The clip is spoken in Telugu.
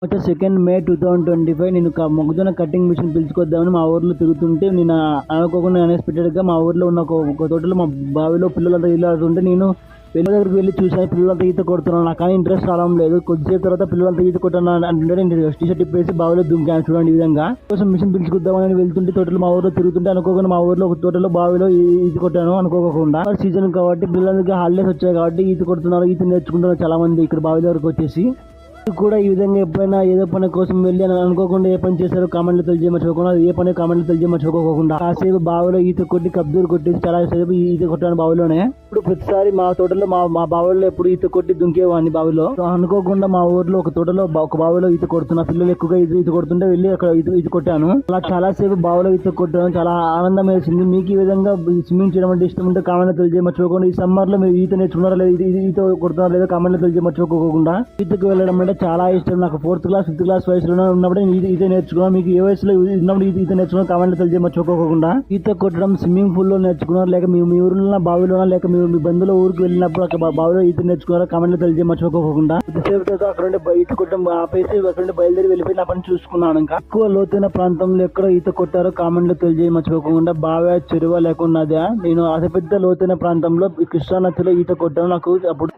వచ్చే 2 మే 2025 నేను మొక్కజొన్న కటింగ్ మిషన్ పిలుచుకొద్దామని మా ఊర్లో తిరుగుతుంటే నేను అనుకోకుండా అన్ఎక్స్పెక్టెడ్గా మా ఊర్లో ఉన్న ఒక తోటలో మా బావిలో పిల్లలంతా ఈత ఆడుతుంటే నేను పిల్లల దగ్గరికి వెళ్ళి చూసాను. పిల్లలంతా ఈత కొడుతున్నాను. నాకు కానీ ఇంట్రెస్ట్ రావడం లేదు. కొద్దిసేపు తర్వాత పిల్లలంతా ఈత కొట్టాను అంటే నేను టీషర్ట్ ఇప్పేసి బావిలో దుంకాను. చూడండి ఈ విధంగా కోసం మిషన్ పిలుచుకొద్దామని వెళ్తుంటే తోటలు మా ఊర్లో తిరుగుతుంటే అనుకోకుండా మా ఊర్లో ఒక తోటలో బావిలో ఈత కొట్టాను. అనుకోకుండా సీజన్ కాబట్టి పిల్లలకి హాలిడేస్ వచ్చాయి కాబట్టి ఈత కొడుతున్నారు, ఈత నేర్చుకుంటున్నారు చాలా మంది ఇక్కడ బావి దగ్గరకు వచ్చేసి. కూడా ఈ విధంగా ఎప్పుడైనా ఏదో పని కోసం వెళ్ళి అనుకోకుండా ఏ పని చేశారో కామెంట్లు తెలియమర్చుకోకుండా, ఏ పని కామెంట్లు తెలియమర్చుకోకుండా కాసేపు బావిలో ఈత కొట్టి కబ్జూరు కొట్టేసి చాలా సేపు ఈత కొట్టాను బావిలోనే. ఇప్పుడు ప్రతిసారి మా తోటలో మా బావిలో ఎప్పుడు ఈత కొట్టి దుంకేవాడిని బావిలో. అనుకోకుండా మా ఊర్లో ఒక తోటలో ఒక బావిలో ఈత కొడుతున్నా. పిల్లలు ఎక్కువగా ఈత కొడుతుంటే వెళ్ళి అక్కడ ఈత కొట్టాను. అలా చాలా సేపు బావిలో ఈత కొట్టాను. చాలా ఆనందం వేసింది. మీకు ఈ విధంగా స్విమ్మింగ్ చేయడం అంటే ఇష్టం ఉంటే కామెంట్లు తెలియమర్చుకోకుండా, ఈ సమ్మర్ లో మీరు ఈత నేర్చుకున్నారా లేదా, ఈత కొడుతున్నారా లేదా కామెంట్లు తెలియమర్చుకోకుండా. ఈతకు వెళ్ళడం అంటే చాలా ఇష్టం నాకు. 4th క్లాస్ 5th క్లాస్ వయసులో ఉన్నప్పుడు ఈత నేర్చుకున్నాను. మీకు ఏ వయసులో ఉన్నప్పుడు ఈత నేర్చుకున్నా కామెంట్లు తెలియమర్చుకోకుండా. ఈత కొట్టడం స్విమ్మింగ్ పూల్ లో నేర్చుకున్నారు లేక మీ ఊరిలో బావిలోనా లేక మీ బంధువుల ఊరికి వెళ్ళినప్పుడు అక్కడ బావిలో ఈత నేర్చుకున్నారా కామెంట్లు తెలియమర్చుకోకుండా. కొద్దిసేపు అక్కడ ఈత కొట్టడం ఆపేసి అక్కడ బయలుదేరి వెళ్ళిపోయి నా పని చూసుకున్నాను. ఇంకా ఎక్కువ లోతైన ప్రాంతంలో ఎక్కడ ఈత కొట్టారో కామెంట్లు తెలియమర్చుకోకుండా. బావి చెరువు లేకున్నదా నేను అతిపెద్ద లోతైన ప్రాంతంలో కృష్ణా నదిలో ఈత కొట్టాను. నాకు అప్పుడు